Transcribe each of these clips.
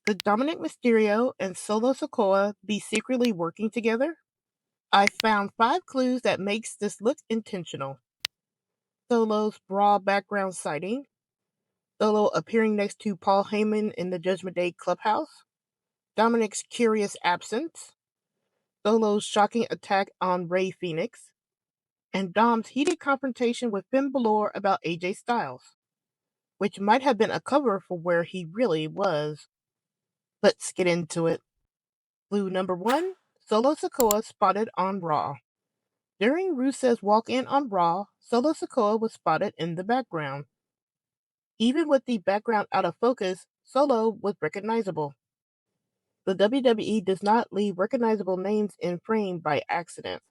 Could Dominik Mysterio and Solo Sikoa be secretly working together? I found 5 clues that makes this look intentional. Solo's broad background sighting, Solo appearing next to Paul Heyman in the Judgment Day clubhouse, Dominik's curious absence, Solo's shocking attack on Rey Fénix, and Dom's heated confrontation with Finn Balor about AJ Styles, which might have been a cover for where he really was. Let's get into it. Clue number 1, Solo Sikoa spotted on Raw. During Rusev's walk-in on Raw, Solo Sikoa was spotted in the background. Even with the background out of focus, Solo was recognizable. The WWE does not leave recognizable names in frame by accident.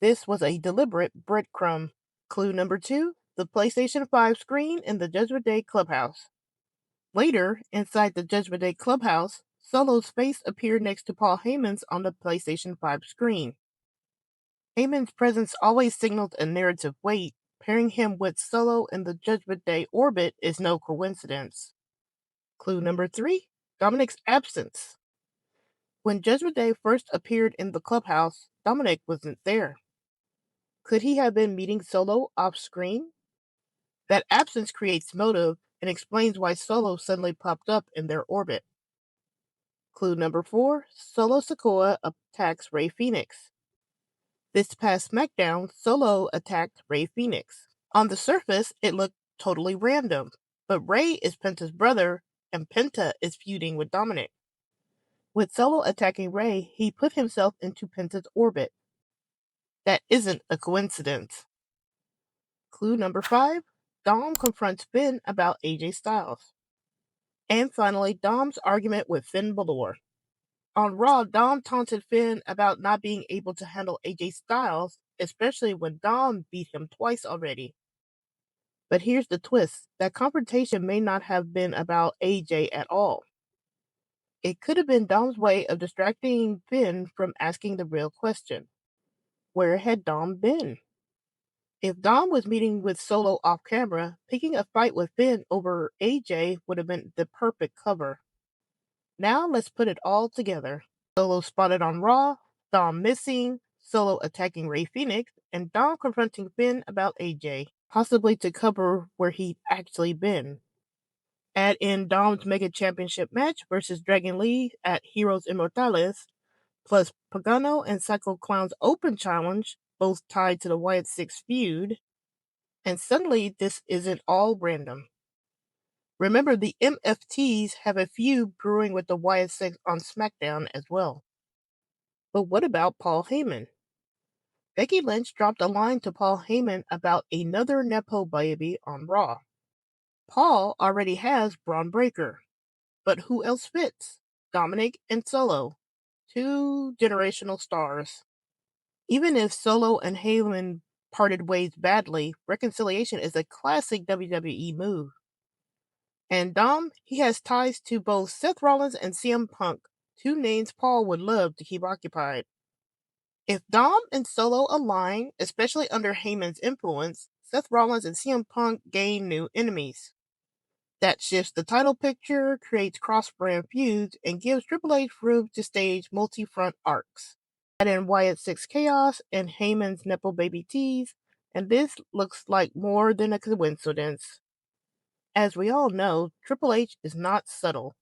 This was a deliberate breadcrumb. Clue number 2, the PlayStation 5 screen in the Judgment Day clubhouse. Later, inside the Judgment Day clubhouse, Solo's face appeared next to Paul Heyman's on the PlayStation 5 screen. Heyman's presence always signaled a narrative weight. Pairing him with Solo in the Judgment Day orbit is no coincidence. Clue number 3, Dominik's absence. When Judgment Day first appeared in the clubhouse, Dominik wasn't there. Could he have been meeting Solo off-screen? That absence creates motive and explains why Solo suddenly popped up in their orbit. Clue number 4, Solo Sikoa attacks Rey Fénix. This past SmackDown, Solo attacked Rey Fénix. On the surface, it looked totally random, but Rey is Penta's brother, and Penta is feuding with Dominik. With Solo attacking Rey, he put himself into Penta's orbit. That isn't a coincidence. Clue number 5, Dom confronts Finn about AJ Styles. And finally, Dom's argument with Finn Balor. On Raw, Dom taunted Finn about not being able to handle AJ Styles, especially when Dom beat him twice already. But here's the twist, that confrontation may not have been about AJ at all. It could have been Dom's way of distracting Finn from asking the real question. Where had Dom been? If Dom was meeting with Solo off camera, picking a fight with Finn over AJ would have been the perfect cover. Now let's put it all together. Solo spotted on Raw, Dom missing, Solo attacking Rey Fénix, and Dom confronting Finn about AJ, possibly to cover where he'd actually been. Add in Dom's Mega Championship match versus Dragon Lee at Héroes Inmortales, plus Pagano and Psycho Clown's Open Challenge, both tied to the Wyatt 6 feud, and suddenly this isn't all random. Remember, the MFTs have a feud brewing with the Wyatt 6 on SmackDown as well. But what about Paul Heyman? Becky Lynch dropped a line to Paul Heyman about another nepo baby on Raw. Paul already has Braun Breaker, but who else fits? Dominik and Solo, 2 generational stars. Even if Solo and Heyman parted ways badly, reconciliation is a classic WWE move. And Dom, he has ties to both Seth Rollins and CM Punk, 2 names Paul would love to keep occupied. If Dom and Solo align, especially under Heyman's influence, Seth Rollins and CM Punk gain new enemies. That shifts the title picture, creates cross-brand feuds, and gives Triple H room to stage multi-front arcs. Add in Wyatt 6 Chaos and Heyman's Nepo Baby Tease, and this looks like more than a coincidence. As we all know, Triple H is not subtle.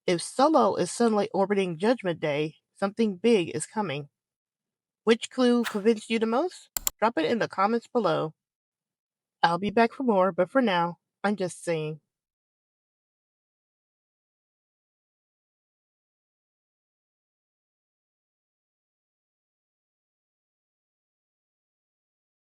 If Solo is suddenly orbiting Judgment Day, something big is coming. Which clue convinced you the most? Drop it in the comments below. I'll be back for more, but for now, I'm just saying.